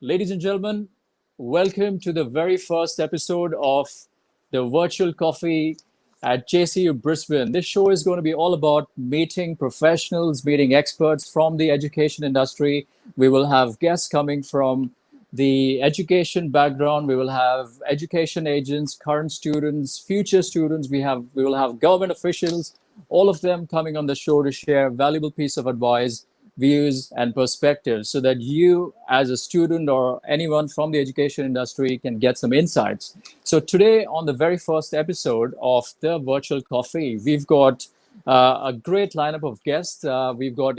Ladies and gentlemen, welcome to the very first episode of the virtual coffee at JCU Brisbane. This show is going to be all about meeting professionals, meeting experts from the education industry. We will have guests coming from the education background. We will have education agents, current students, future students. We will have government officials, all of them coming on the show to share valuable piece of advice, views and perspectives so that you as a student or anyone from the education industry can get some insights. So today on the very first episode of the virtual coffee, we've got a great lineup of guests. We've got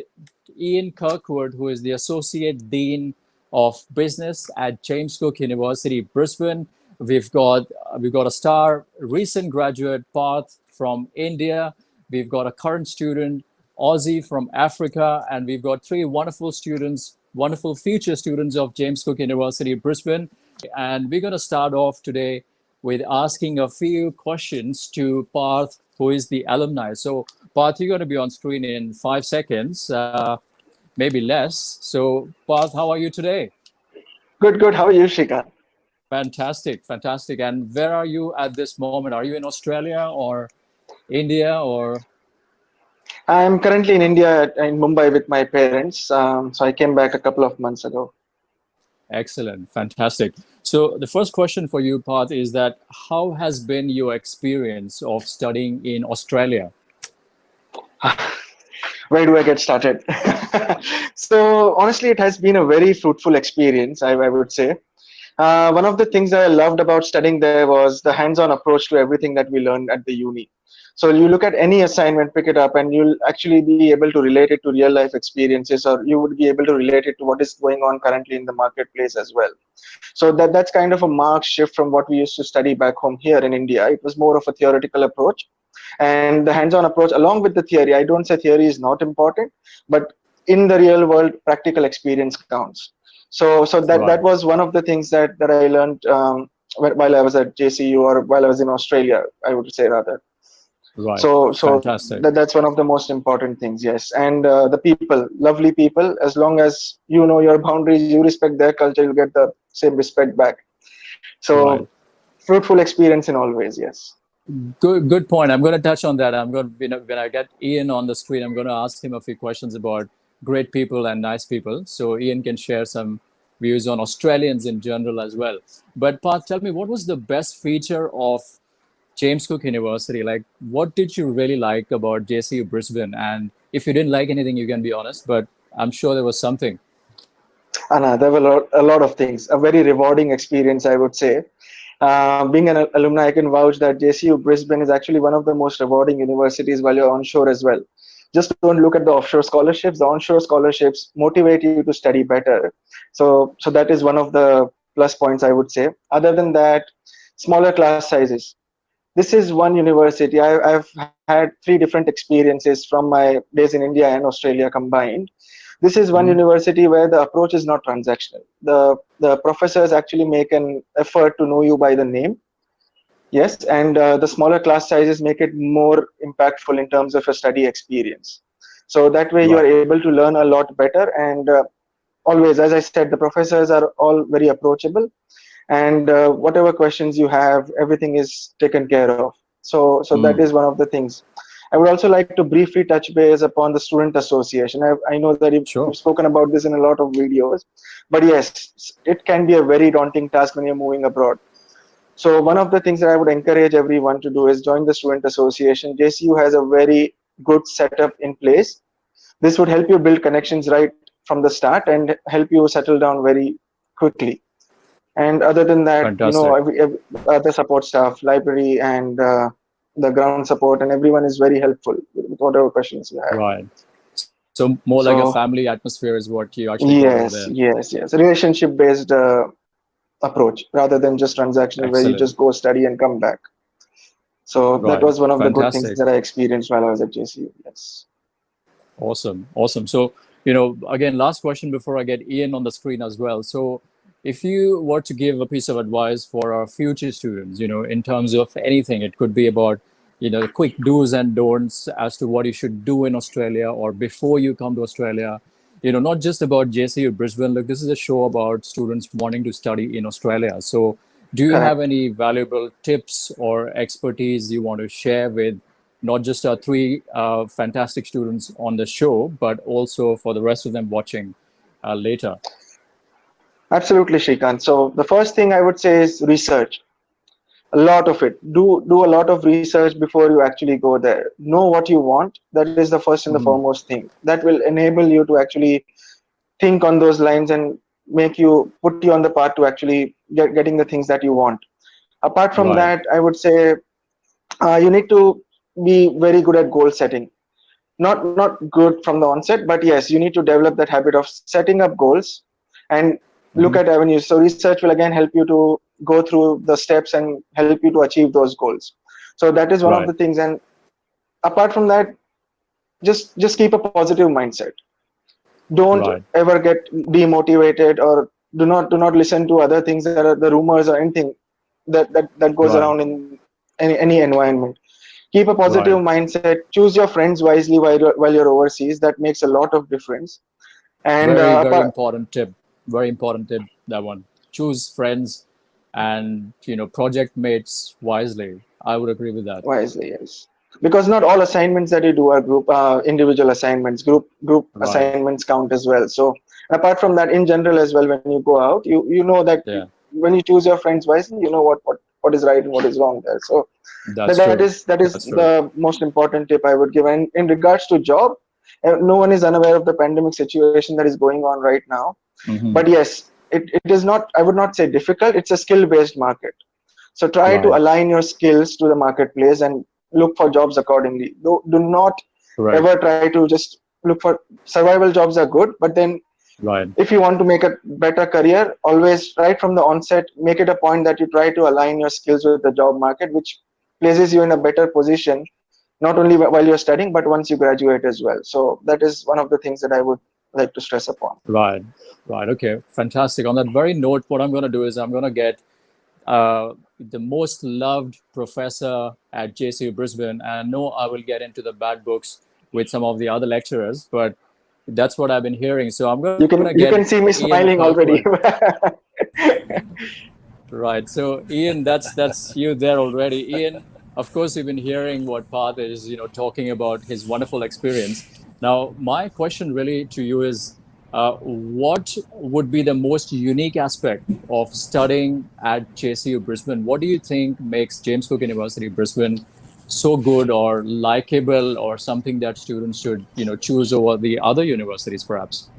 Ian Kirkwood, who is the Associate Dean of Business at James Cook University Brisbane. We've got a star recent graduate, Parth from India. We've got a current student, Aussie from Africa, and we've got three wonderful students, wonderful future students of James Cook University Brisbane. And we're going to start off today with asking a few questions to Parth, who is the alumni. So Parth, you're going to be on screen in 5 seconds, maybe less. So Parth, how are you today? Good. How are you, Shika? Fantastic. And where are you at this moment? Are you in Australia or India or? I'm currently in India, in Mumbai with my parents. So I came back a couple of months ago. Excellent. Fantastic. So the first question for you, Parth, is that how has been your experience of studying in Australia? Where do I get started? So honestly, it has been a very fruitful experience, I would say. One of the things that I loved about studying there was the hands-on approach to everything that we learned at the uni. So you look at any assignment, pick it up, and you'll actually be able to relate it to real life experiences, or you would be able to relate it to what is going on currently in the marketplace as well. So that's kind of a marked shift from what we used to study back home here in India. It was more of a theoretical approach, and the hands-on approach along with the theory. I don't say theory is not important, but in the real world, practical experience counts. So that was one of the things that I learned while I was at JCU, or while I was in Australia, I would say rather. Right. So Fantastic. that's one of the most important things, yes. And the people, lovely people. As long as you know your boundaries, you respect their culture, you get the same respect back. So Right. fruitful experience in all ways, yes. Good point. I'm going to touch on that. I'm going to, when I get Ian on the screen, I'm going to ask him a few questions about great people and nice people. So Ian can share some views on Australians in general as well. But Parth, tell me, what was the best feature of James Cook University? Like, what did you really like about JCU Brisbane? And if you didn't like anything, you can be honest, but I'm sure there was something. Anna, there were a lot of things. A very rewarding experience, I would say. Being an alumni, I can vouch that JCU Brisbane is actually one of the most rewarding universities while you're onshore as well. Just don't look at the offshore scholarships. The onshore scholarships motivate you to study better. So that is one of the plus points, I would say. Other than that, smaller class sizes. This is one university. I've had 3 different experiences from my days in India and Australia combined. This is one university where the approach is not transactional. The professors actually make an effort to know you by the name. Yes, and the smaller class sizes make it more impactful in terms of a study experience. So that way you are able to learn a lot better. And always, as I said, the professors are all very approachable. And whatever questions you have, everything is taken care of. So that is one of the things. I would also like to briefly touch base upon the student association. I know that you've spoken about this in a lot of videos, but yes, it can be a very daunting task when you're moving abroad. So one of the things that I would encourage everyone to do is join the student association. JCU has a very good setup in place. This would help you build connections right from the start and help you settle down very quickly. And other than that, you know, every other support staff, library, and the ground support, and everyone is very helpful with whatever questions you have. Right. So more like a family atmosphere is what you actually got there. Yes. Relationship-based approach rather than just transactional, where you just go study and come back. So that was one of the good things that I experienced while I was at JCU. Yes. Awesome. So, you know, again, last question before I get Ian on the screen as well. So if you were to give a piece of advice for our future students, you know, in terms of anything, it could be about, you know, quick do's and don'ts as to what you should do in Australia or before you come to Australia. not just about JCU Brisbane. Look, this is a show about students wanting to study in Australia. So, do you have Correct. any valuable tips or expertise you want to share with not just our three fantastic students on the show, but also for the rest of them watching later? Absolutely, Shrikant. So the first thing I would say is research. A lot of it. Do a lot of research before you actually go there. Know what you want. That is the first and the Mhm. foremost thing. That will enable you to actually think on those lines and make you put you on the path to actually getting the things that you want. Apart from Right, that, I would say you need to be very good at goal setting. Not good from the onset, but yes, you need to develop that habit of setting up goals and look hmm, at avenues. So research will again help you to go through the steps and help you to achieve those goals. So that is one of right, the things. And apart from that, just keep a positive mindset. Don't right, ever get demotivated, or do not listen to other things that are the rumors or anything that goes right, around in any environment. Keep a positive right. mindset. Choose your friends wisely while you're overseas. That makes a lot of difference. And Very, very important tip. Very important tip. That one. Choose friends and project mates wisely. I would agree with that. wisely, yes. Because not all assignments that you do are group individual assignments. Group Right. assignments count as well. So apart from that, in general as well, when you go out, you know that Yeah, when you choose your friends wisely, you know what is right and what is wrong there. So that that's that true. is that is That's true. the most important tip I would give. And in regards to job, no one is unaware of the pandemic situation that is going on right now. Hmm. But yes, it is not, I would not say difficult. It's a skill based market. So try to Right. align your skills to the marketplace and look for jobs accordingly. Do not Correct. ever try to just look for survival jobs are good, but then Right. if you want to make a better career, always right from the onset, make it a point that you try to align your skills with the job market, which places you in a better position, not only while you're studying, but once you graduate as well. So that is one of the things that I would like to stress upon. Right. Right. Okay. Fantastic. On that very note, what I'm going to do is I'm going to get the most loved professor at JCU Brisbane. And I know I will get into the bad books with some of the other lecturers, but that's what I've been hearing. So I'm going to You get can see me Ian smiling already. Kirkwood. Right. So Ian, that's you there already. Ian, of course, you've been hearing what Parth is, talking about his wonderful experience. Now, my question really to you is, what would be the most unique aspect of studying at JCU Brisbane? What do you think makes James Cook University Brisbane so good or likable, or something that students should, choose over the other universities, perhaps?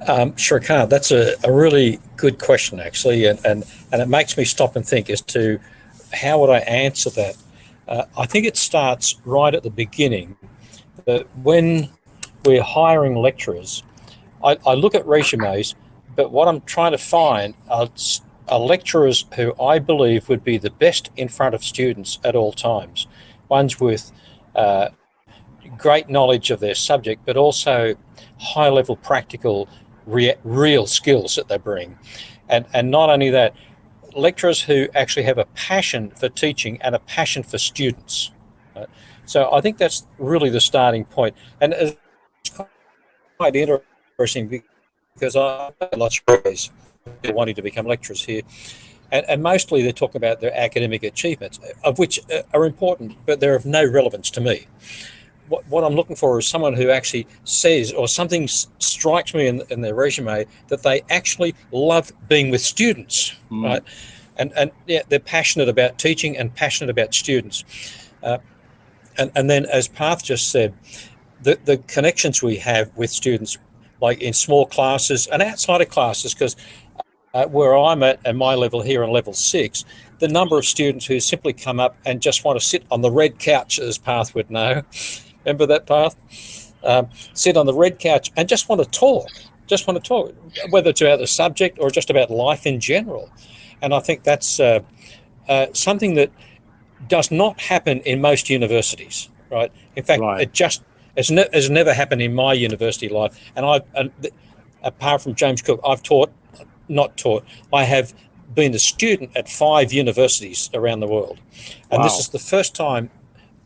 Shrikant, that's a really good question, actually, and it makes me stop and think as to how would I answer that. I think it starts right at the beginning, that when we're hiring lecturers, I look at resumes, but what I'm trying to find are lecturers who I believe would be the best in front of students at all times, ones with great knowledge of their subject, but also high-level practical real skills that they bring. And not only that, lecturers who actually have a passion for teaching and a passion for students. So I think that's really the starting point. And it's quite interesting because I know lots of guys wanting to become lecturers here. And mostly they talk about their academic achievements, of which are important, but they're of no relevance to me. What I'm looking for is someone who actually says, or something strikes me in their resume, that they actually love being with students, Mm, right? And yeah, they're passionate about teaching and passionate about students. And then, as Parth just said, the connections we have with students, like in small classes and outside of classes, because where I'm at my level here on level 6, the number of students who simply come up and just want to sit on the red couch, as Parth would know. Remember that, Parth? Sit on the red couch and just want to talk, whether it's about the subject or just about life in general. And I think that's something that does not happen in most universities, right? In fact, right. has never happened in my university life. Apart from James Cook, not taught, I have been a student at 5 universities around the world. And this Wow. is the first time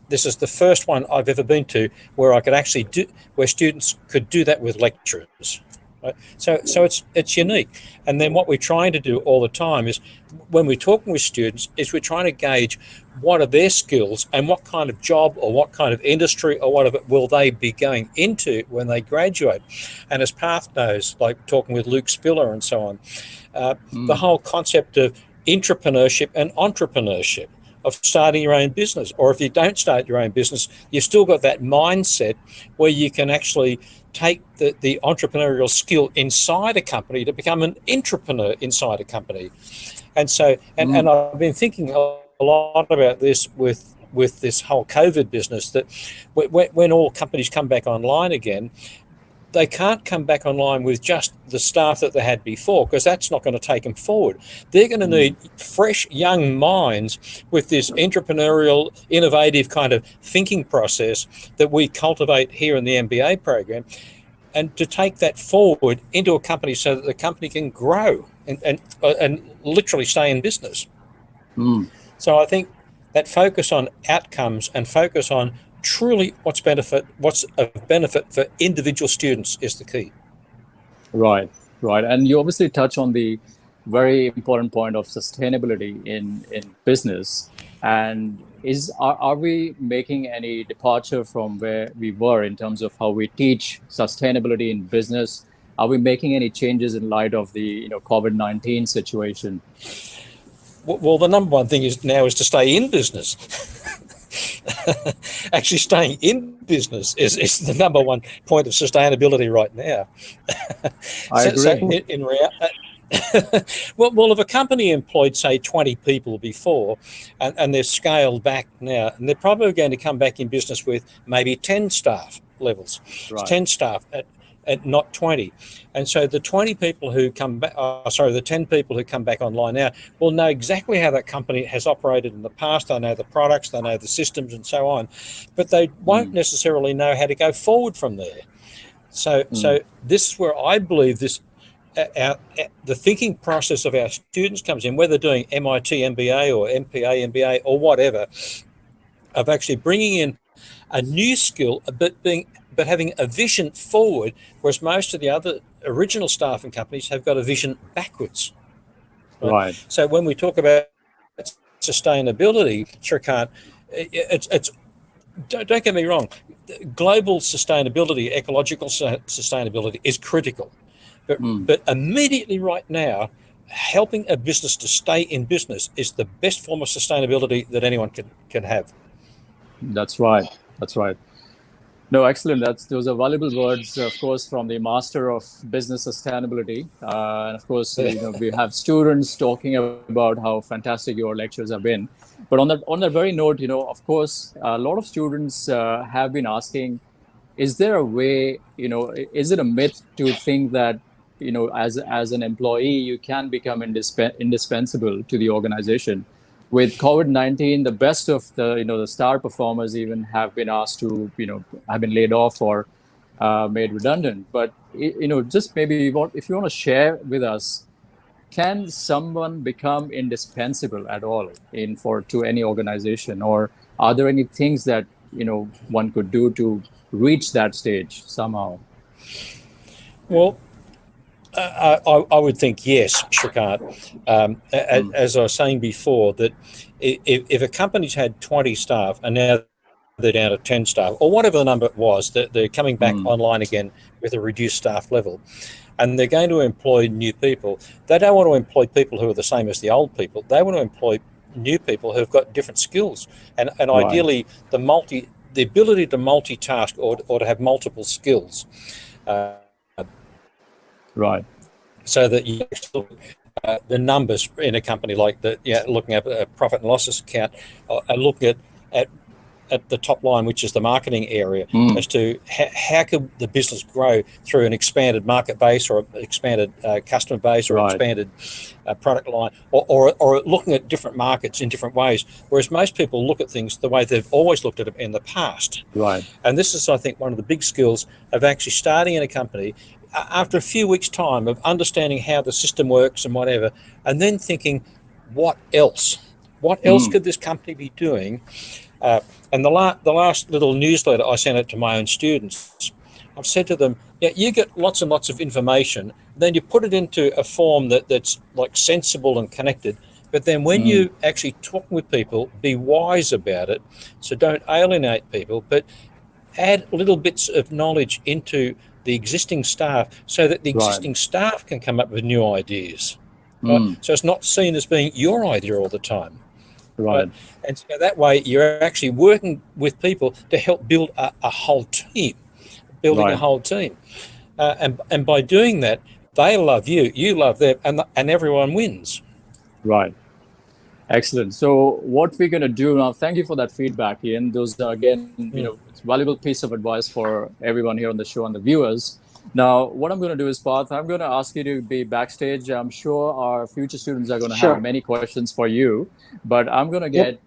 this is the first one I've ever been to where I could actually where students could do that with lecturers. Right? So it's unique. And then what we're trying to do all the time is, when we're talking with students, is we're trying to gauge what are their skills and what kind of job or what kind of industry or whatever will they be going into when they graduate. And as Parth knows, like talking with Luke Spiller and so on, the whole concept of intrapreneurship and entrepreneurship, of starting your own business. Or if you don't start your own business, you've still got that mindset where you can actually take the entrepreneurial skill inside a company to become an intrapreneur inside a company. And so, and I've been thinking a lot about this with this whole COVID business, that when all companies come back online again, they can't come back online with just the staff that they had before, because that's not going to take them forward. They're going to need fresh young minds with this entrepreneurial, innovative kind of thinking process that we cultivate here in the MBA program, and to take that forward into a company so that the company can grow and literally stay in business. So I think that focus on outcomes and focus on truly what's of benefit for individual students is the key. Right. And you obviously touch on the very important point of sustainability in business. And are we making any departure from where we were in terms of how we teach sustainability in business? Are we making any changes in light of the COVID-19 situation? Well, the number one thing is to stay in business. Actually, staying in business is the number one point of sustainability right now. I agree. Well, if a company employed, say, 20 people before, and they're scaled back now, and they're probably going to come back in business with maybe 10 staff levels, right. 10 staff at not 20. And so the 20 people who come back, the 10 people who come back online now will know exactly how that company has operated in the past. They know the products, they know the systems and so on, but they won't necessarily know how to go forward from there. So this is where I believe the thinking process of our students comes in, whether doing MIT MBA or MPA MBA or whatever, of actually bringing in a new skill, but having a vision forward, whereas most of the other original staffing companies have got a vision backwards. Right. So when we talk about sustainability, Shrikant, don't get me wrong, global sustainability, ecological sustainability is critical. But immediately right now, helping a business to stay in business is the best form of sustainability that anyone can have. That's right. No, excellent. Those are valuable words, of course, from the master of business sustainability. And of course, we have students talking about how fantastic your lectures have been. But on that very note, of course, a lot of students have been asking, is there a way, is it a myth to think that, as an employee, you can become indispensable to the organization? With COVID-19, the best of the star performers even have been asked to, have been laid off or made redundant. But, just maybe if you want to share with us, can someone become indispensable at all to any organization? Or are there any things that, one could do to reach that stage somehow? Well, I would think yes, Shrikant. As I was saying before, that if a company's had 20 staff and now they're down to 10 staff, or whatever the number was, that they're coming back online again with a reduced staff level, and they're going to employ new people, they don't want to employ people who are the same as the old people. They want to employ new people who've got different skills, and right. Ideally the ability to multitask or to have multiple skills. Right. So that you the numbers in a company like looking at a profit and losses account, looking at the top line, which is the marketing area, as to how could the business grow through an expanded market base or an expanded customer base or expanded product line, or looking at different markets in different ways, whereas most people look at things the way they've always looked at them in the past. Right. And this is, I think, one of the big skills of actually starting in a company after a few weeks' time of understanding how the system works and whatever, and then thinking, what else? What else could this company be doing? And the last little newsletter I sent it to my own students, I've said to them, yeah, you get lots and lots of information, then you put it into a form that's like sensible and connected. But then when you actually talk with people, be wise about it. So don't alienate people, but add little bits of knowledge into the existing staff so that the Right. existing staff can come up with new ideas. Right? Mm. So it's not seen as being your idea all the time. Right. And so that way you're actually working with people to help build a whole team, building a Right. whole team. And by doing that, they love you, you love them, and everyone wins. Right. Excellent. So what we're going to do now, thank you for that feedback, Ian. Those are, again, it's a valuable piece of advice for everyone here on the show and the viewers. Now, what I'm going to do is, Parth, I'm going to ask you to be backstage. I'm sure our future students are going to have Sure. many questions for you, but I'm going to Yep. get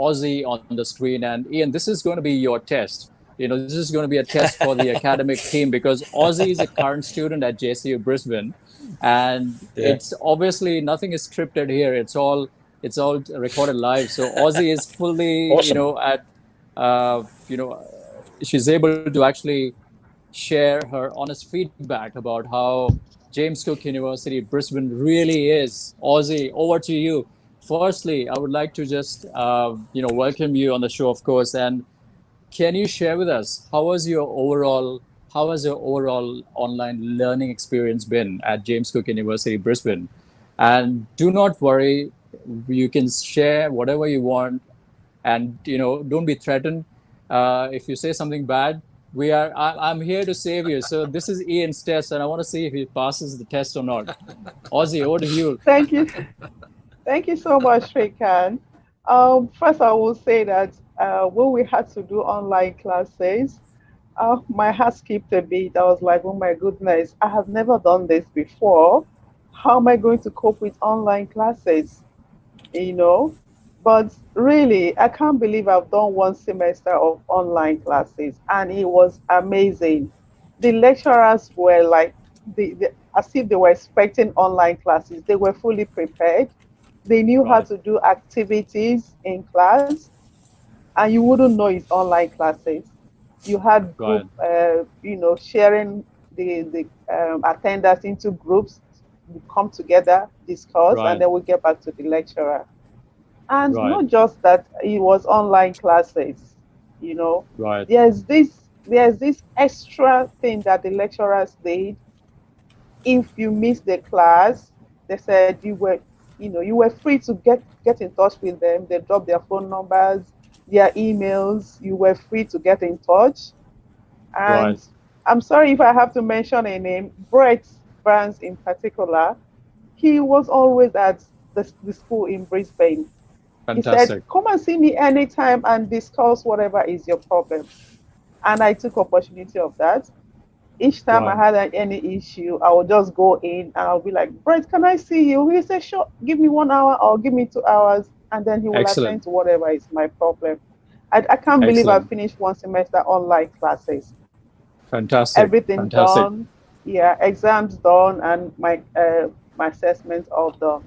Ozzy on the screen. And Ian, this is going to be your test. This is going to be a test for the academic team because Ozzy is a current student at JCU Brisbane. And Yeah. it's obviously nothing is scripted here. It's all recorded live. So Ozzy is fully, Awesome. uh, you know, she's able to actually share her honest feedback about how James Cook University Brisbane really is. Ozzy, over to you. Firstly, I would like to just, welcome you on the show, of course. And can you share with us how has your overall online learning experience been at James Cook University Brisbane? And do not worry, you can share whatever you want, and don't be threatened. If you say something bad, I'm here to save you. So this is Ian's test, and I want to see if he passes the test or not. Ozzy, over to you. Thank you. Thank you so much, Shrikant. First, I will say that when we had to do online classes, my heart skipped a beat. I was like, oh my goodness, I have never done this before. How am I going to cope with online classes? You know, but really, I can't believe I've done one semester of online classes, and it was amazing. The lecturers were like, as if they were expecting online classes. They were fully prepared. They knew how Right, to do activities in class, and you wouldn't know it's online classes. You had right, group, sharing the attendance into groups. We come together, discuss, and right, then we get back to the lecturer. And right, not just that, it was online classes. You know, right, there's this extra thing that the lecturers did. If you miss the class, they said you were free to get in touch with them. They dropped their phone numbers, their emails. You were free to get in touch. right. And I'm sorry if I have to mention a name, Brett Vance in particular. He was always at the school in Brisbane. He said, Fantastic. come and see me anytime and discuss whatever is your problem. And I took opportunity of that. Each time I Right. had any issue, I would just go in and I'll be like, Brett, can I see you? He said, sure, give me 1 hour or give me 2 hours. And then he will attend Excellent. to whatever is my problem. I can't believe I Excellent. finished one semester online classes. Fantastic. Everything Fantastic. done. Yeah, exams done and my assessments all done.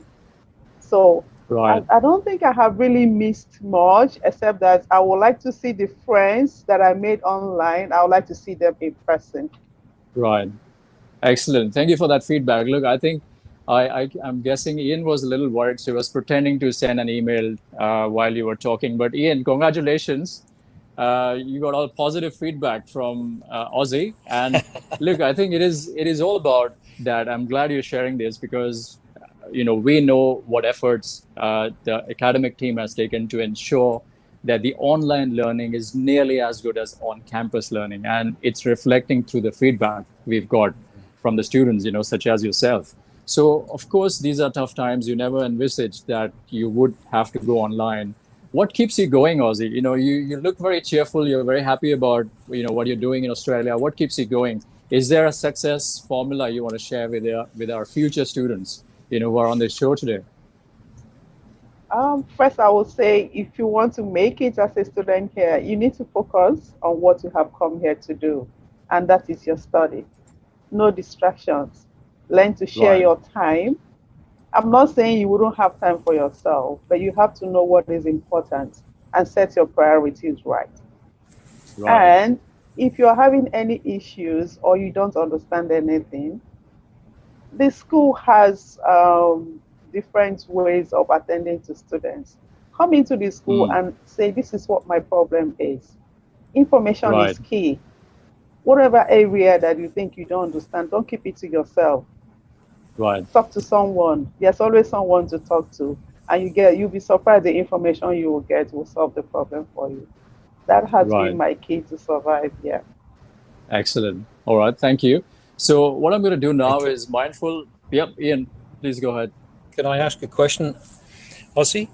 So Right. I don't think I have really missed much, except that I would like to see the friends that I made online. I would like to see them in person. Right. Excellent. Thank you for that feedback. Look, I think I'm guessing Ian was a little worried. She was pretending to send an email while you were talking. But Ian, congratulations. You got all positive feedback from Aussie. And look, I think it is all about that. I'm glad you're sharing this because we know what efforts the academic team has taken to ensure that the online learning is nearly as good as on-campus learning, and it's reflecting through the feedback we've got from the students, such as yourself. So, of course, these are tough times. You never envisaged that you would have to go online. What keeps you going, Ozzy? You look very cheerful. You're very happy about what you're doing in Australia. What keeps you going? Is there a success formula you want to share with our future students, who are on the show today? First, I would say if you want to make it as a student here, you need to focus on what you have come here to do, and that is your study. No distractions. Learn to share Right, your time. I'm not saying you wouldn't have time for yourself, but you have to know what is important. and set your priorities right. Right. And if you're having any issues or you don't understand anything, the school has different ways of attending to students. Come into the school Mm. and say, this is what my problem is. Information Right. is key. Whatever area that you think you don't understand, don't keep it to yourself. Right. Talk to someone. There's always someone to talk to. And you'll be surprised the information you will get will solve the problem for you. That has been Right. my key to survive. Yeah. Excellent. All right. Thank you. So what I'm going to do And now is mindful. Yep. Ian, please go ahead. can I ask a question, Ozzy?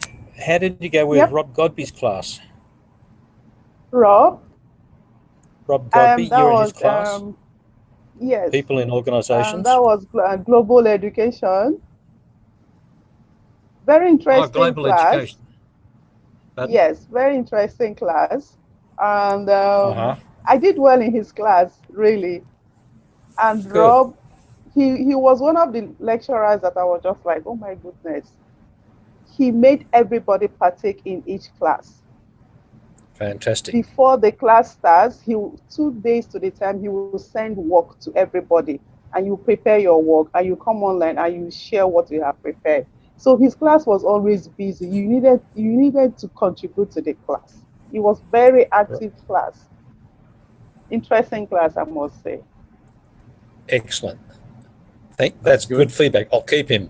How did you go with Yep. Rob Godby's class? Rob, Rob Godby, that you're in his was class? yes, People in organisations? that was global education. Very Oh, interesting global class. education. Pardon? Yes, very interesting class. And Uh-huh. I did well in his class, really. And Good. Rob, he was one of the lecturers that I was just like, oh my goodness. He made everybody partake in each class. Fantastic. Before the class starts, 2 days to the time, he will send work to everybody. And you prepare your work and you come online and you share what you have prepared. So his class was always busy. You needed to contribute to the class. It was very active class. Interesting class, I must say. Excellent. That's good feedback. I'll keep him.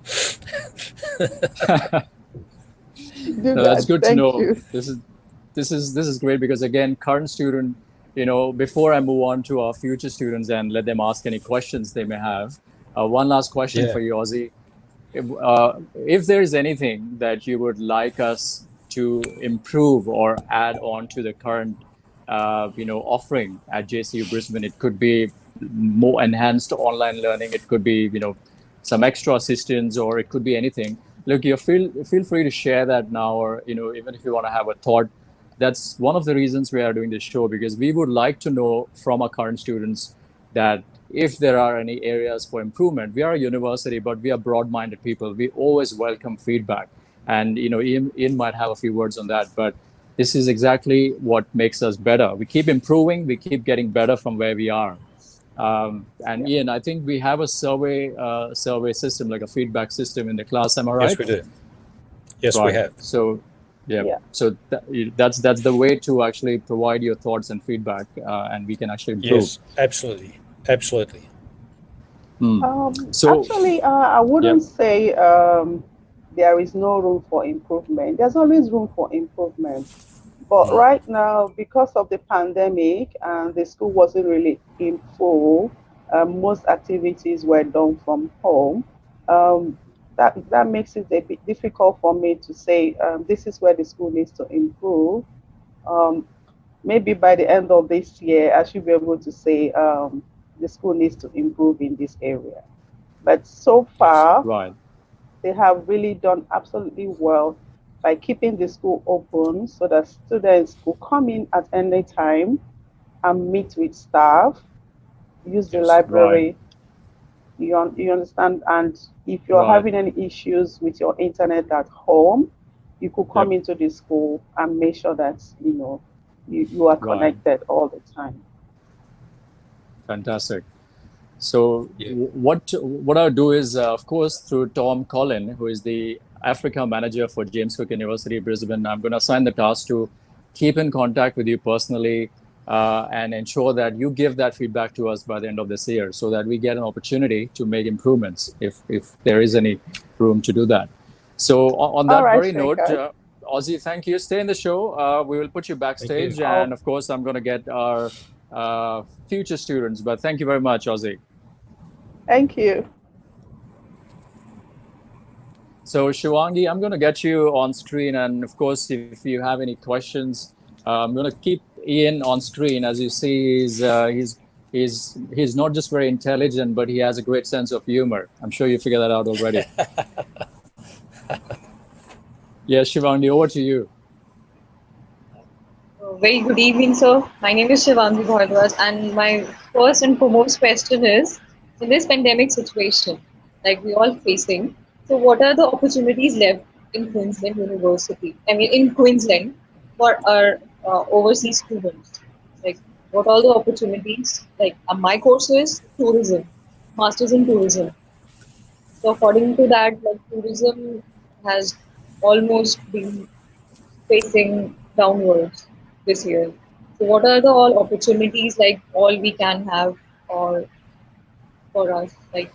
Do No, that's that. good to Thank know. you. This is great because again, current student, before I move on to our future students and let them ask any questions they may have, one last question Yeah. for you, Ozzy. If there is anything that you would like us to improve or add on to the current, offering at JCU Brisbane, it could be more enhanced online learning. It could be, some extra assistance, or it could be anything. Look, you feel free to share that now, or even if you want to have a thought. That's one of the reasons we are doing this show, because we would like to know from our current students that if there are any areas for improvement. We are a university, but we are broad-minded people. We always welcome feedback, and Ian might have a few words on that, but this is exactly what makes us better. We keep improving, we keep getting better from where we are. And Ian, I think we have a survey system, like a feedback system in the class. Am I right? Yes, we do. Yes, we Right. have. So, Yeah. So that's the way to actually provide your thoughts and feedback, and we can actually improve. Yes, absolutely. Absolutely. So, Actually, I wouldn't say there is no room for improvement. There's always room for improvement. But right now, because of the pandemic and the school wasn't really in full, most activities were done from home. That makes it a bit difficult for me to say this is where the school needs to improve. Um, Maybe by the end of this year, I should be able to say the school needs to improve in this area. But so far, right. they have really done absolutely well by keeping the school open so that students could come in at any time and meet with staff, use the Yes. library. You understand? And if you're Right. having any issues with your internet at home, you could come Yep. into the school and make sure that you are Right. connected all the time. Fantastic. So Yeah. what I'll do is, of course, through Tom Collin, who is the Africa manager for James Cook University Brisbane, I'm going to assign the task to keep in contact with you personally and ensure that you give that feedback to us by the end of this year, so that we get an opportunity to make improvements if there is any room to do that. So on that All right, very note, Shrikant. Ozzy, thank you. Stay in the show. We will put you backstage, you. and of course, I'm going to get our future students. But thank you very much, Ozzy. Thank you. So Shivangi, I'm going to get you on screen, and of course, if you have any questions, I'm going to keep Ian on screen. As you see, he's not just very intelligent, but he has a great sense of humor. I'm sure you figured that out already. Yes, Shivangi, over to you. Very good evening, sir. My name is Shivangi Bhardwaj, and my first and foremost question is, in this pandemic situation, like we all facing, so what are the opportunities left in Queensland University? I mean, in Queensland, for our overseas students? Like, what are the opportunities? Like, my course is tourism, masters in tourism. So according to that, like tourism has almost been facing downwards this year. So what are the all opportunities like all we can have or for us? Like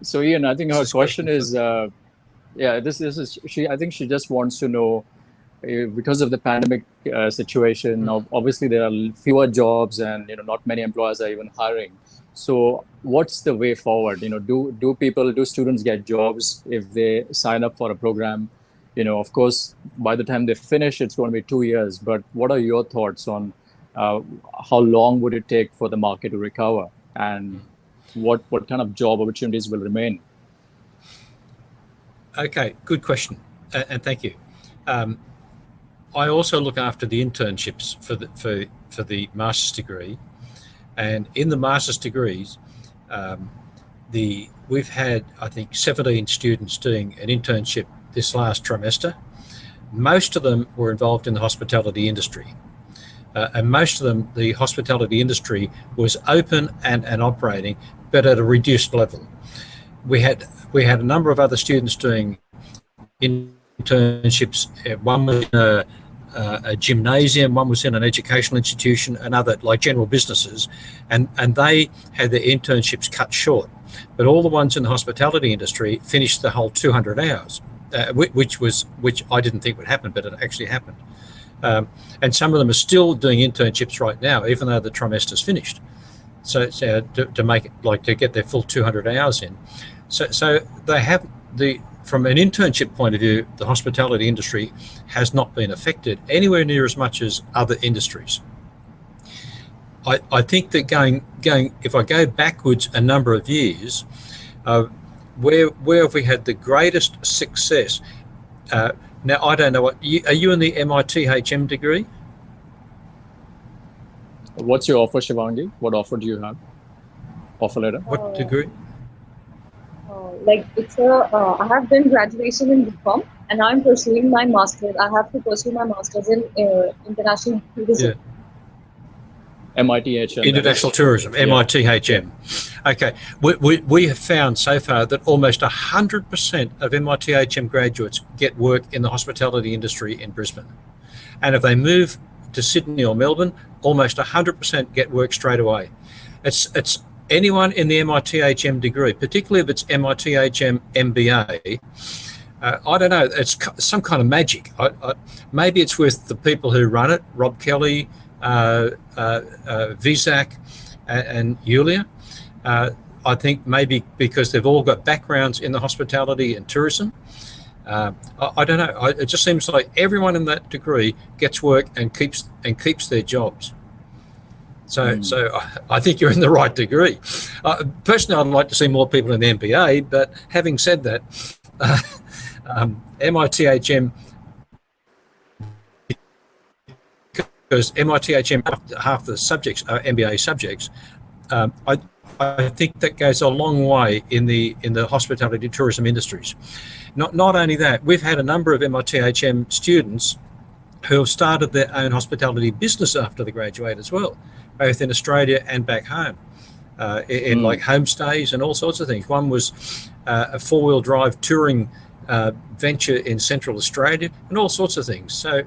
So Ian, I think This her is a question question for is, yeah, this is she. I think she just wants to know because of the pandemic situation. Obviously, there are fewer jobs, and not many employers are even hiring. So, what's the way forward? Do students get jobs if they sign up for a program? Of course, by the time they finish, it's going to be 2 years. But what are your thoughts on uh, how long would it take for the market to recover, and what kind of job opportunities will remain? Okay, good question, and thank you. I also look after the internships for the master's degree, and in the master's degrees, we've had I think 17 students doing an internship this last trimester. Most of them were involved in the hospitality industry, and most of them the hospitality industry was open and operating, but at a reduced level. We had a number of other students doing internships. One was in a gymnasium, one was in an educational institution, another like general businesses, and they had their internships cut short. But all the ones in the hospitality industry finished the whole 200 hours, which I didn't think would happen, but it actually happened. And some of them are still doing internships right now, even though the trimester's finished. So to make it like to get their full 200 hours in. So they have from an internship point of view, the hospitality industry has not been affected anywhere near as much as other industries. I think that going if I go backwards a number of years, where have we had the greatest success? Now I don't know are you in the MITHM degree? What's your offer, Shivangi? What offer do you have? Offer letter? What degree? like it's I have done graduation in BCom and now I'm pursuing my master's. I have to pursue my master's in international tourism. Yeah. MITHM. International tourism, yeah. MITHM. Okay, we have found so far that almost 100% of MITHM graduates get work in the hospitality industry in Brisbane. And if they move to Sydney or Melbourne, almost 100% get work straight away. It's anyone in the MITHM degree, particularly if it's MITHM MBA, I don't know, it's some kind of magic. Maybe it's with the people who run it, Rob Kelly, Vizak and Yulia. I think maybe because they've all got backgrounds in the hospitality and tourism. I don't know. It just seems like everyone in that degree gets work and keeps their jobs. So I think you're in the right degree. Personally, I'd like to see more people in the MBA, but having said that, MITHM, because MITHM, half the subjects are MBA subjects, I think that goes a long way in the hospitality and tourism industries. Not only that, we've had a number of MITHM students who have started their own hospitality business after they graduate as well, both in Australia and back home, in like homestays and all sorts of things. One was a four-wheel drive touring venture in Central Australia and all sorts of things. So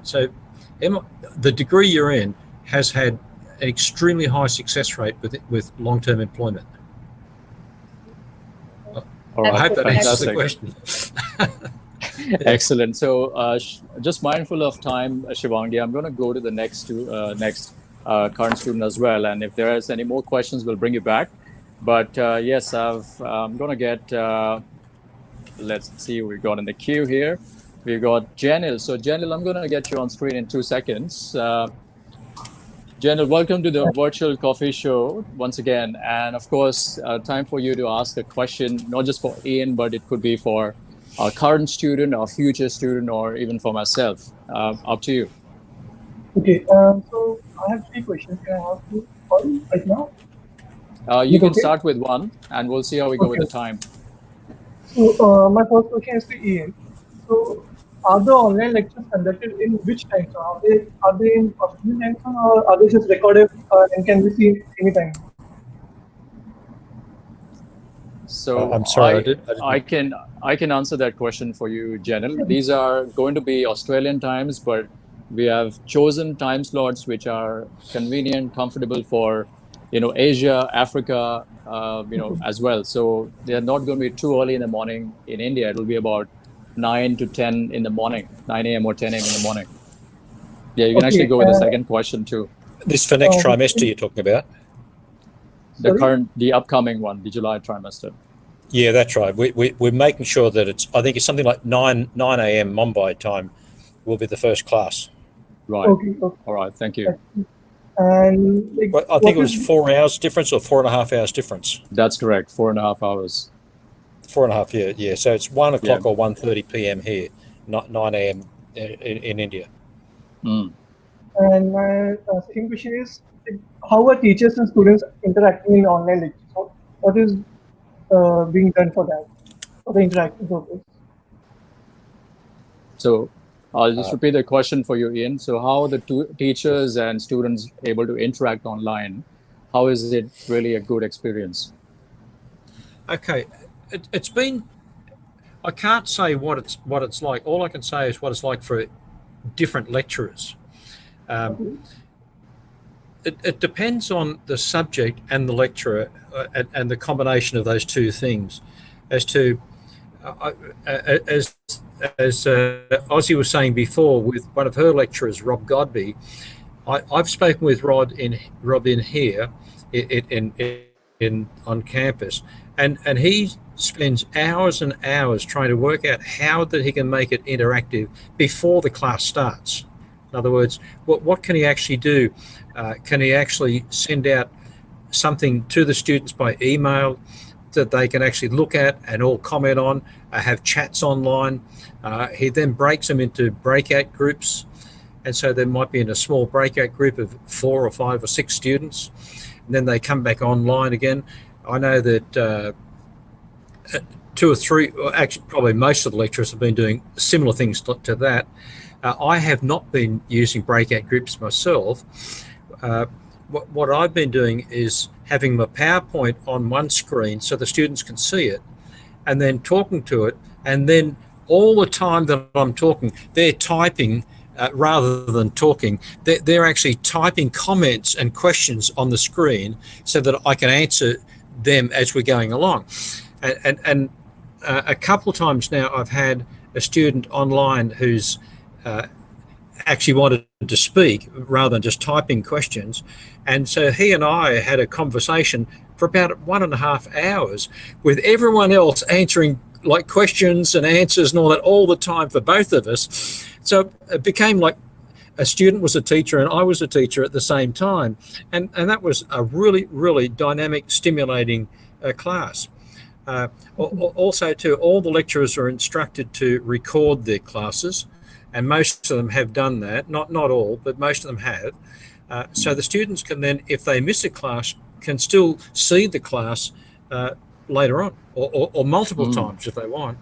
the degree you're in has had an extremely high success rate with long-term employment. All right. I hope that answers the Fantastic. question. Excellent. So just mindful of time, Shivangi, I'm going to go to the next current student as well. And if there is any more questions, we'll bring you back. But yes, I'm going to get, let's see what we got in the queue here. We've got Janil. So Janil, I'm going to get you on screen in 2 seconds. Janil, welcome to the virtual coffee show once again. And of course, time for you to ask a question, not just for Ian, but it could be for our current student, our future student, or even for myself. Up to you. Okay, so I have 3 questions. Can I ask you all right now? You can start with one, and we'll see how we go with the time. So my first question is to Ian. So, are the online lectures conducted in which time? So, are they in afternoon time zone, or are they just recorded and can be seen anytime? So I'm sorry, I I didn't. can answer that question for you, Janil. These are going to be Australian times, but we have chosen time slots which are convenient, comfortable for Asia, Africa, as well. So they are not going to be too early in the morning in India. It will be about 9 to 10 in the morning, 9 a.m. or 10 a.m. in the morning. Yeah, you can actually Okay. go with the second question too. This for next Uh, trimester you're talking about? Sorry. The upcoming one, the July trimester. Yeah, that's right. We're making sure that I think it's something like 9 a.m. Mumbai time will be the first class. Right. Okay. Okay. All right. Thank you. And like, Well, I think what it was is 4 hours difference or 4.5 hours difference. That's correct. 4.5 hours. 4.5, yeah. So it's 1 Yeah. o'clock or 1:30 p.m. here, not 9 a.m. in India. Mm. And my second question is, like, how are teachers and students interacting in online lectures? So what is being done for that, for the interaction purpose? So I'll just repeat the question for you, Ian. So how are the teachers and students able to interact online? How is it really a good experience? Okay, it's been. I can't say what it's like. All I can say is what it's like for different lecturers. Okay. It depends on the subject and the lecturer, and the combination of those two things, as to as Ozzy was saying before with one of her lecturers, Rob Godby. I've spoken with Rob in here in on campus, and he spends hours and hours trying to work out how that he can make it interactive before the class starts. In other words, what can he actually do? Can he actually send out something to the students by email that they can actually look at and all comment on, have chats online? He then breaks them into breakout groups. And so they might be in a small breakout group of 4 or 5 or 6 students. And then they come back online again. I know that 2 or 3, or actually probably most of the lecturers have been doing similar things to that. I have not been using breakout groups myself. What I've been doing is having my PowerPoint on one screen so the students can see it, and then talking to it, and then all the time that I'm talking, they're typing rather than talking. They're actually typing comments and questions on the screen so that I can answer them as we're going along. And a couple of times now I've had a student online who's actually wanted to speak rather than just typing questions. And so he and I had a conversation for about 1.5 hours with everyone else answering like questions and answers and all that all the time for both of us. So it became like a student was a teacher and I was a teacher at the same time. And that was a really, really dynamic, stimulating class. Also, too, all the lecturers are instructed to record their classes, and most of them have done that. Not all, but most of them have. So the students can then, if they miss a class, can still see the class later on, or multiple times if they want,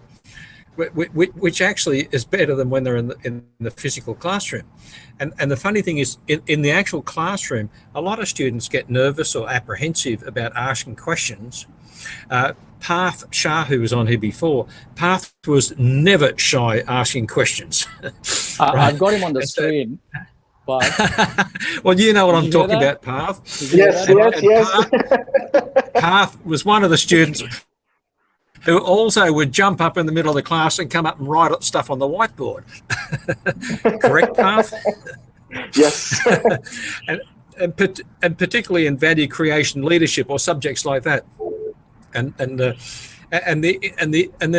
which actually is better than when they're in the physical classroom. And the funny thing is, in the actual classroom, a lot of students get nervous or apprehensive about asking questions. Parth Shah, who was on here before, Parth was never shy asking questions. I've got him on the screen, but well, you know what I'm Did you hear talking that? about, Parth. Did you hear Yes, that, yes, Parth? yes. Parth was one of the students who also would jump up in the middle of the class and come up and write stuff on the whiteboard. Correct, Parth? Yes. and particularly in value creation, leadership, or subjects like that. And then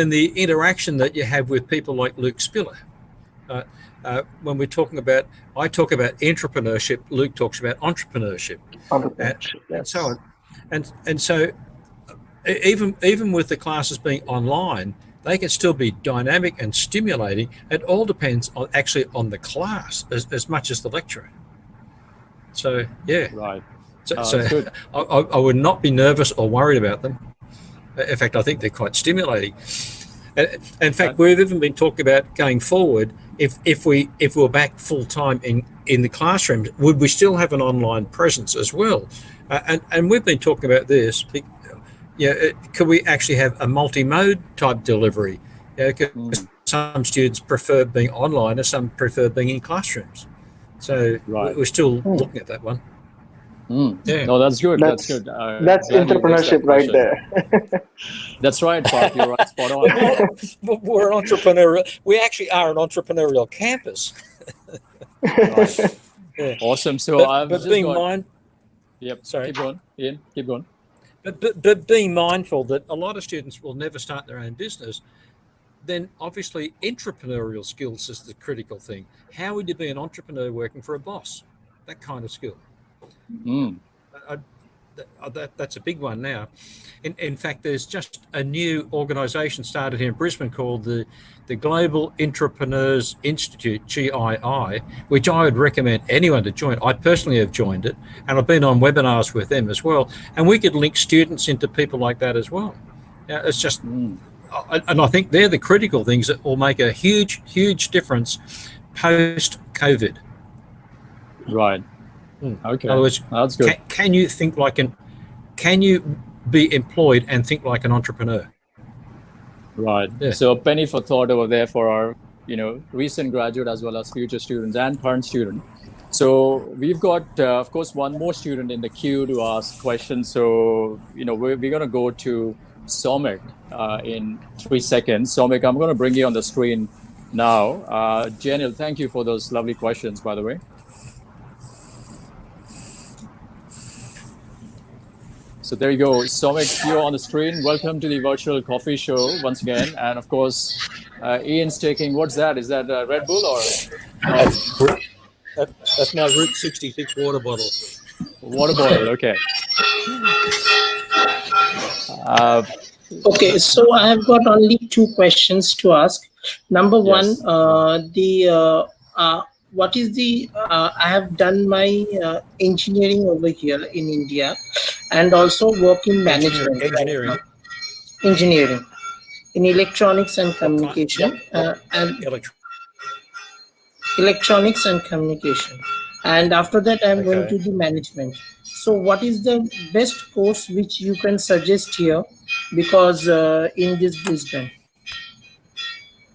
the interaction that you have with people like Luke Spiller. When we're talking about, I talk about entrepreneurship, Luke talks about entrepreneurship, and so on. And so even with the classes being online, they can still be dynamic and stimulating. It all depends on the class as much as the lecturer. So yeah, Right. So Good. I would not be nervous or worried about them. In fact, I think they're quite stimulating. In fact, we've even been talking about going forward. If we were back full time in the classrooms, would we still have an online presence as well? And we've been talking about this. Could we actually have a multi-mode type delivery? Some students prefer being online, and some prefer being in classrooms. So we're still looking at that one. Yeah. No, that's good. That's good. That's entrepreneurship right there. That's right, Parth. You're right. Spot on. We're an entrepreneurial. We actually are an entrepreneurial campus. Right. Yeah. Awesome. So but being mindful. Yep. Sorry. Keep going, Ian. Keep going. But being mindful that a lot of students will never start their own business, then obviously entrepreneurial skills is the critical thing. How would you be an entrepreneur working for a boss? That kind of skill. That's a big one now. In fact, there's just a new organisation started here in Brisbane called the Global Entrepreneurs Institute, GII, which I would recommend anyone to join. I personally have joined it, and I've been on webinars with them as well. And we could link students into people like that as well. It's just, and I think they're the critical things that will make a huge, huge difference post-COVID. Right. Okay. In other words, that's good. Can you think like can you be employed and think like an entrepreneur? Right. Yeah. So a penny for thought over there for our, recent graduate as well as future students and current student. So we've got, of course, one more student in the queue to ask questions. So, we're going to go to Somik in 3 seconds. Somik, I'm going to bring you on the screen now. Genial, thank you for those lovely questions, by the way. So there you go, Somik, you're on the screen. Welcome to the virtual coffee show once again. And of course, Ian's taking, what's that? Is that Red Bull or? That's my Route 66 water bottle. Water bottle, okay. Okay, so I have got only 2 questions to ask. Number one, what is the, I have done my engineering over here in India and also work in management. Engineering in electronics and communication electronics and communication. And after that, I'm going to do management. So what is the best course which you can suggest here? Because in this Brisbane.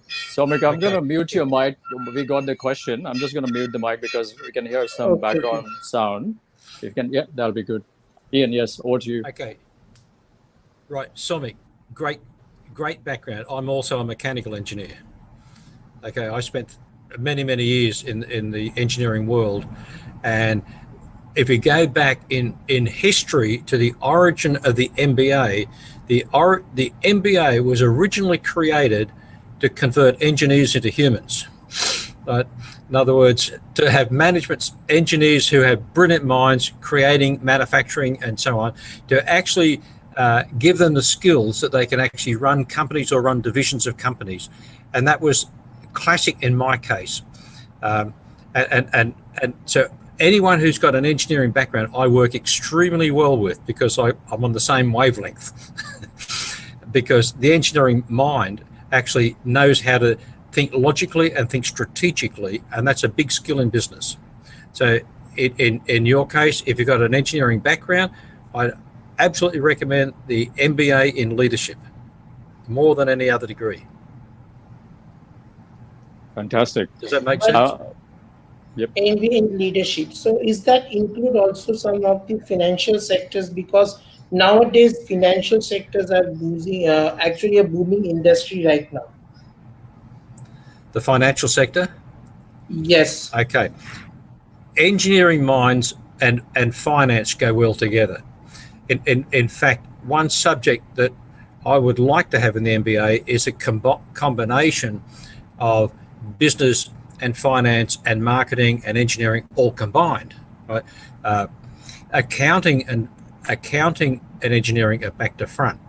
Somik, I'm going to mute your mic. We got the question. I'm just going to mute the mic because we can hear some background sound. You can, that'll be good. Ian, yes, over to you. Okay. Right, Somik, great background. I'm also a mechanical engineer. Okay, I spent many years in the engineering world, and if you go back in history to the origin of the MBA, the MBA was originally created to convert engineers into humans. But in other words, to have management engineers who have brilliant minds creating manufacturing and so on, to actually give them the skills that they can actually run companies or run divisions of companies. And that was classic in my case. And so anyone who's got an engineering background, I work extremely well with because I'm on the same wavelength. Because the engineering mind actually knows how to think logically and think strategically, and that's a big skill in business. So in your case, if you've got an engineering background, I absolutely recommend the MBA in leadership more than any other degree. Fantastic. Does that make sense? Yep. MBA in leadership. So is that include also some of the financial sectors? Because nowadays financial sectors are losing, actually a booming industry right now. The financial sector? Yes. Okay. Engineering minds and finance go well together. In fact, one subject that I would like to have in the MBA is a combination of business and finance and marketing and engineering all combined. Right? Accounting and engineering are back to front,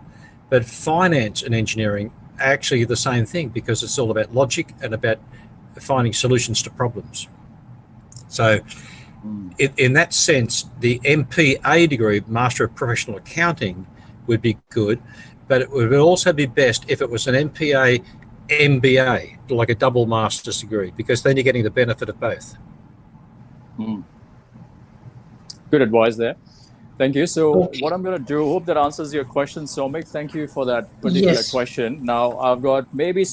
but finance and engineering are actually the same thing because it's all about logic and about finding solutions to problems. So in that sense, the MPA degree, Master of Professional Accounting, would be good, but it would also be best if it was an MPA MBA, like a double master's degree, because then you're getting the benefit of both. Good advice there. Thank you. So what I'm going to do, hope that answers your question, Somik. Thank you for that particular question. Now, I've got maybe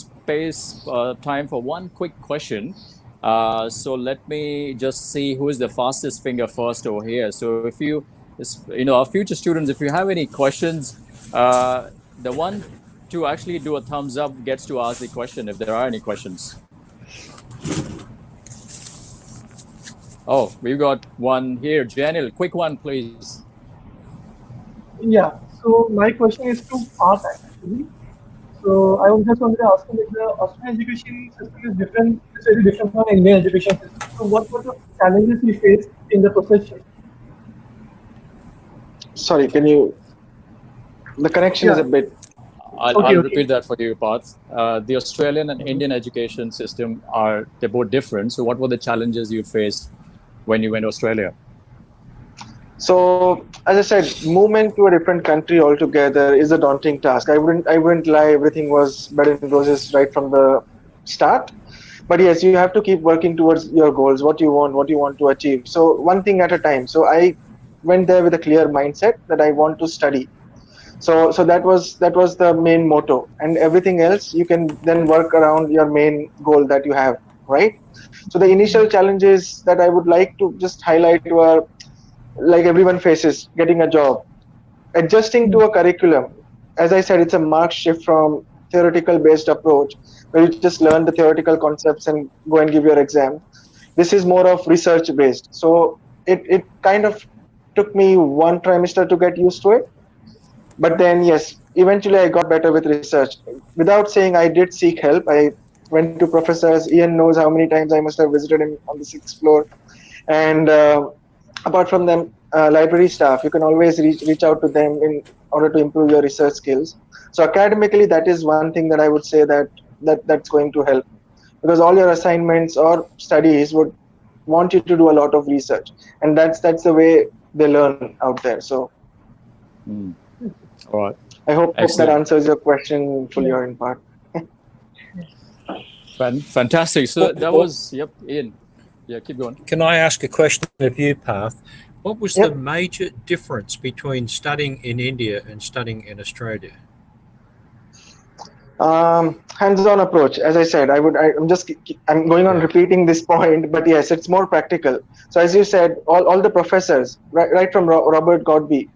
time for one quick question. So let me just see who is the fastest finger first over here. So if you know, our future students, if you have any questions, the one to actually do a thumbs up gets to ask the question if there are any questions. Oh, we've got one here. Janil, quick one, please. Yeah, so my question is to Parth actually. So I was just wanted to ask him if the Australian education system is different, it's very different from Indian education system. So what were the challenges you faced in the process? Sorry, can you? The connection is a bit. I'll repeat that for you, Parth. The Australian and Indian education system they're both different. So what were the challenges you faced when you went to Australia? So, as I said, movement to a different country altogether is a daunting task. I wouldn't lie, everything was bed and roses right from the start. But yes, you have to keep working towards your goals, what you want to achieve. So one thing at a time. So I went there with a clear mindset that I want to study. So that was the main motto, and everything else you can then work around your main goal that you have, right? So the initial challenges that I would like to just highlight were, like everyone faces, getting a job, adjusting to a curriculum. As I said, it's a marked shift from theoretical based approach where you just learn the theoretical concepts and go and give your exam. This is more of research based. So it kind of took me one trimester to get used to it. But then, yes, eventually I got better with research. Without saying, I did seek help. I went to professors. Ian knows how many times I must have visited him on the 6th floor. And apart from them, library staff, you can always reach out to them in order to improve your research skills. So academically, that is one thing that I would say that's going to help, because all your assignments or studies would want you to do a lot of research, and that's the way they learn out there. So all right, I hope that answers your question fully or in part. Fantastic. So that was Ian. Yeah, keep going. Can I ask a question of you, Parth? What was the major difference between studying in India and studying in Australia? Hands-on approach. As I said, I'm going on repeating this point, but yes, it's more practical. So as you said, all the professors, right from Robert Godby,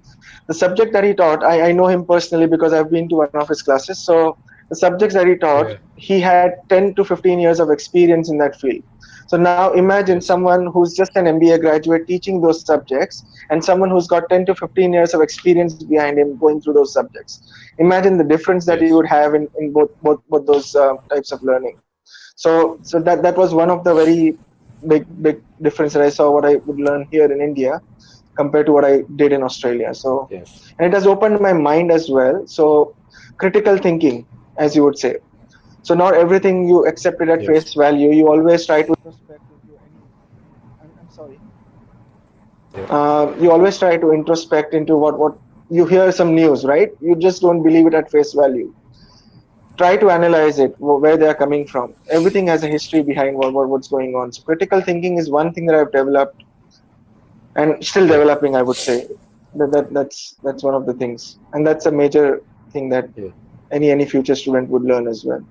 the subject that he taught, I know him personally because I've been to one of his classes. So the subjects that he taught, he had 10 to 15 years of experience in that field. So now imagine someone who's just an MBA graduate teaching those subjects, and someone who's got 10 to 15 years of experience behind him going through those subjects. Imagine the difference that you would have in both those types of learning. So that was one of the very big difference that I saw what I would learn here in India compared to what I did in Australia. So and it has opened my mind as well. So critical thinking, as you would say. So not everything you accepted at face value. You always try to introspect into I'm sorry. You always try to introspect into what you hear some news, right? You just don't believe it at face value. Try to analyze it, where they are coming from. Everything has a history behind what's going on. So critical thinking is one thing that I've developed, and still developing, I would say. That's one of the things, and that's a major thing that any future student would learn as well.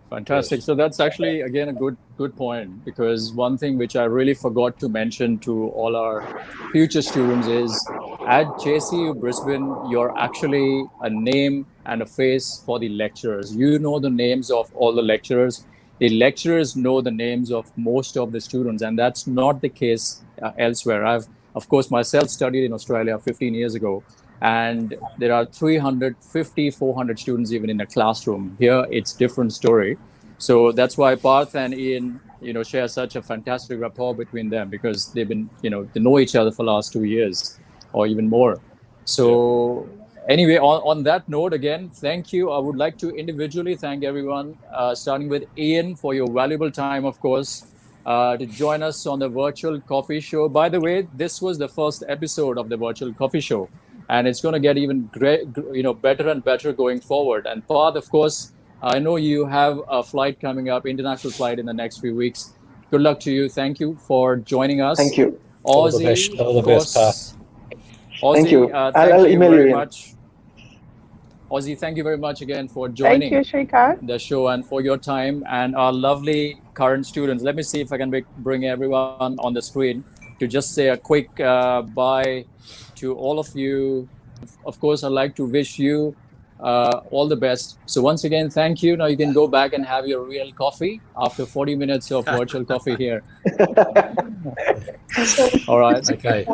Fantastic. So that's actually, again, a good point, because one thing which I really forgot to mention to all our future students is at JCU Brisbane, you're actually a name and a face for the lecturers. You know the names of all the lecturers. The lecturers know the names of most of the students, and that's not the case elsewhere. I've, of course, myself studied in Australia 15 years ago, and there are 350, 400 students even in a classroom. Here, it's different story. So that's why Parth and Ian, share such a fantastic rapport between them, because they've been, they know each other for the last 2 years or even more. So anyway, on that note, again, thank you. I would like to individually thank everyone, starting with Ian for your valuable time, of course, to join us on the virtual coffee show. By the way, this was the first episode of the virtual coffee show. and it's going to get even great, better and better going forward. And Parth, of course, I know you have a flight coming up, international flight in the next few weeks. Good luck to you. Thank you for joining us. Thank you. All the best. All the best, Parth. Ozzy, thank you. Thank I'll you email very you. much. Ozzy, thank you very much again for joining Thank you, Shrikant. the show and for your time. And our lovely current students. Let me see if I can bring everyone on the screen to just say a quick bye to all of you. Of course, I'd like to wish you all the best. So once again, thank you. Now you can go back and have your real coffee after 40 minutes of virtual coffee here. All right. Okay.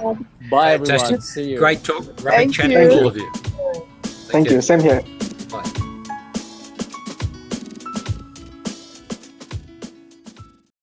Bye, Fantastic. everyone. See you. Great talk. Great Thank chatting you. to all of you. Thank you. Same here. Bye.